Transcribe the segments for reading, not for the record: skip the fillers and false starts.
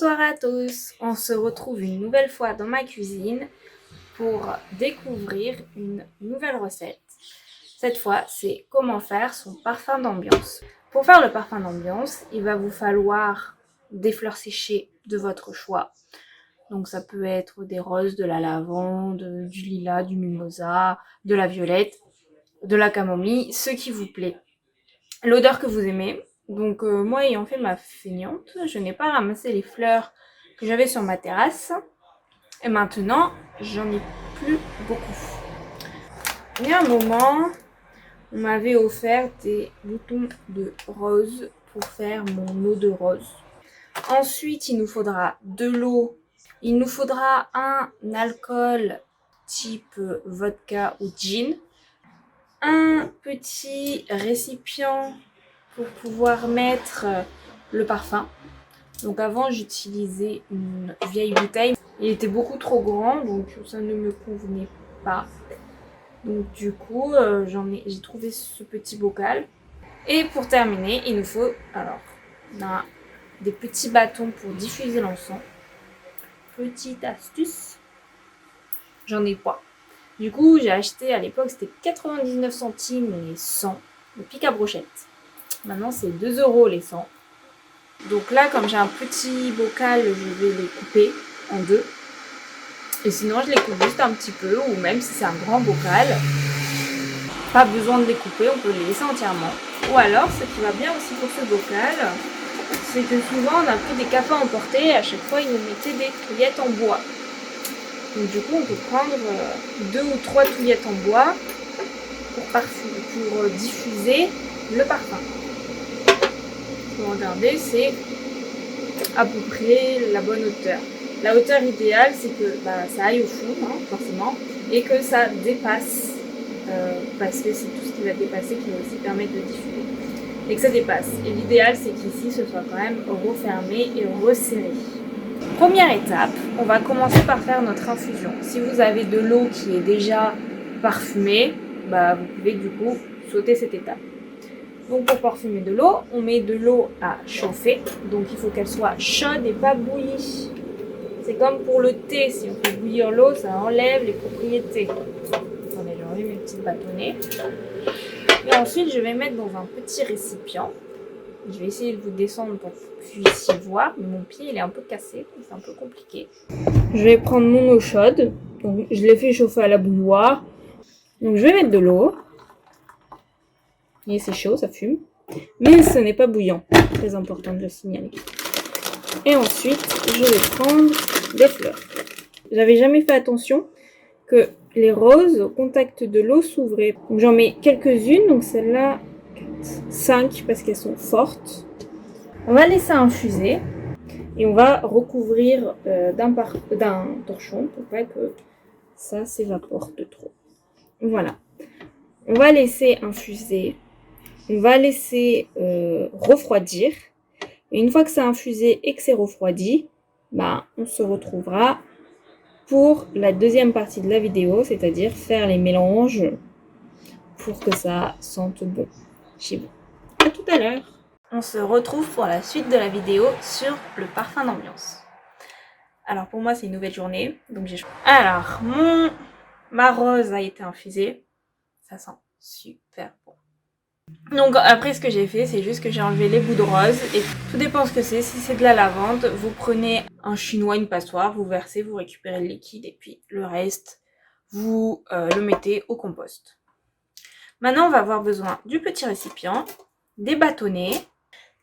Bonsoir à tous, on se retrouve une nouvelle fois dans ma cuisine pour découvrir une nouvelle recette. Cette fois, c'est comment faire son parfum d'ambiance. Pour faire le parfum d'ambiance, il va vous falloir des fleurs séchées de votre choix. Donc ça peut être des roses, de la lavande, du lilas, du mimosa, de la violette, de la camomille, ce qui vous plaît. L'odeur que vous aimez. Donc moi ayant fait ma feignante, je n'ai pas ramassé les fleurs que j'avais sur ma terrasse. Et maintenant, j'en ai plus beaucoup. Il y a un moment, on m'avait offert des boutons de rose pour faire mon eau de rose. Ensuite, il nous faudra de l'eau. Il nous faudra un alcool type vodka ou gin. Un petit récipient pour pouvoir mettre le parfum. Donc avant j'utilisais une vieille bouteille. Il était beaucoup trop grand donc ça ne me convenait pas. Donc du coup j'ai trouvé ce petit bocal. Et pour terminer il nous faut on a des petits bâtons pour diffuser l'encens. Petite astuce, j'en ai pas. Du coup j'ai acheté à l'époque c'était 99 centimes les 100 le pic à brochette. Maintenant c'est 2 € les 100. Donc là, comme j'ai un petit bocal, je vais les couper en deux. Et sinon, je les coupe juste un petit peu, ou même si c'est un grand bocal, pas besoin de les couper, on peut les laisser entièrement. Ou alors, ce qui va bien aussi pour ce bocal, c'est que souvent, on a pris des cafés à emporter et à chaque fois, ils nous mettaient des touillettes en bois. Donc du coup, on peut prendre 2 ou 3 touillettes en bois pour diffuser le parfum. Regardez, c'est à peu près la bonne hauteur. La hauteur idéale, c'est que ça aille au fond, forcément, et que ça dépasse, parce que c'est tout ce qui va dépasser qui va aussi permettre de diffuser. Et que ça dépasse. Et l'idéal, c'est qu'ici, ce soit quand même refermé et resserré. Première étape, on va commencer par faire notre infusion. Si vous avez de l'eau qui est déjà parfumée, vous pouvez du coup sauter cette étape. Donc pour parfumer de l'eau, on met de l'eau à chauffer. Donc il faut qu'elle soit chaude et pas bouillie. C'est comme pour le thé, si on fait bouillir l'eau, ça enlève les propriétés. Attendez, je remets mes petites bâtonnets. Et ensuite, je vais mettre dans un petit récipient. Je vais essayer de vous descendre pour que vous puissiez voir. Mais mon pied, il est un peu cassé, donc c'est un peu compliqué. Je vais prendre mon eau chaude. Donc je l'ai fait chauffer à la bouilloire. Donc je vais mettre de l'eau. Et c'est chaud, ça fume. Mais ce n'est pas bouillant. Très important de le signaler. Et ensuite, je vais prendre des fleurs. J'avais jamais fait attention que les roses, au contact de l'eau, s'ouvraient. Donc j'en mets quelques-unes. Donc celle-là, 5 parce qu'elles sont fortes. On va laisser infuser. Et on va recouvrir d'un torchon pour pas que ça s'évapore de trop. Voilà. On va laisser infuser. On va laisser refroidir. Et une fois que ça a infusé et que c'est refroidi, on se retrouvera pour la deuxième partie de la vidéo, c'est-à-dire faire les mélanges pour que ça sente bon chez vous. À tout à l'heure. On se retrouve pour la suite de la vidéo sur le parfum d'ambiance. Alors pour moi c'est une nouvelle journée, donc j'ai choisi. Alors ma rose a été infusée, ça sent super bon. Donc après ce que j'ai fait, c'est juste que j'ai enlevé les bouts de rose et tout dépend ce que c'est. Si c'est de la lavande, vous prenez un chinois, une passoire, vous versez, vous récupérez le liquide et puis le reste, vous le mettez au compost. Maintenant on va avoir besoin du petit récipient, des bâtonnets,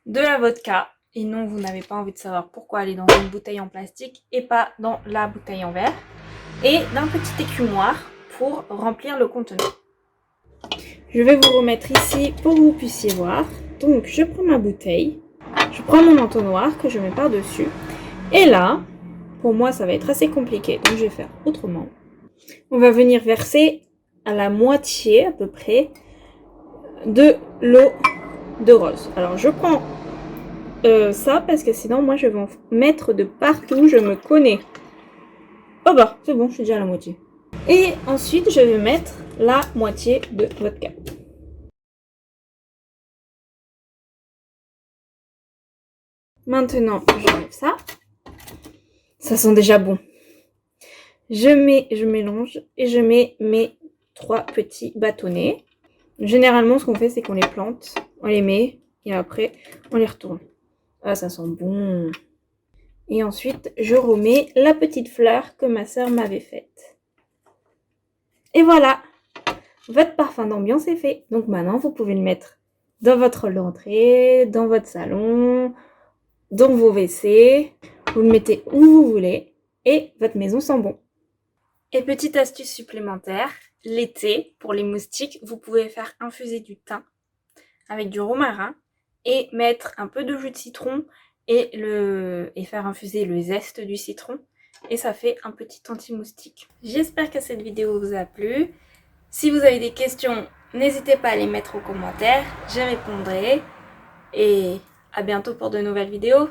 de la vodka. Et non, vous n'avez pas envie de savoir pourquoi elle est dans une bouteille en plastique et pas dans la bouteille en verre. Et d'un petit écumoire pour remplir le contenant. Je vais vous remettre ici pour que vous puissiez voir. Donc je prends ma bouteille, je prends mon entonnoir que je mets par-dessus. Et là, pour moi ça va être assez compliqué, donc je vais faire autrement. On va venir verser à la moitié à peu près de l'eau de rose. Alors je prends ça parce que sinon moi je vais en mettre de partout, je me connais. Oh c'est bon, je suis déjà à la moitié. Et ensuite je vais mettre la moitié de vodka. Maintenant j'enlève ça. Ça sent déjà bon. Je mélange et je mets mes 3 petits bâtonnets. Généralement, ce qu'on fait, c'est qu'on les plante, on les met et après, on les retourne. Ah, ça sent bon. Et ensuite, je remets la petite fleur que ma sœur m'avait faite. Et voilà, votre parfum d'ambiance est fait. Donc maintenant, vous pouvez le mettre dans votre hall d'entrée, dans votre salon, dans vos WC. Vous le mettez où vous voulez et votre maison sent bon. Et petite astuce supplémentaire, l'été, pour les moustiques, vous pouvez faire infuser du thym avec du romarin et mettre un peu de jus de citron et faire infuser le zeste du citron. Et ça fait un petit anti-moustique. J'espère que cette vidéo vous a plu. Si vous avez des questions, n'hésitez pas à les mettre aux commentaires, j'y répondrai. Et à bientôt pour de nouvelles vidéos.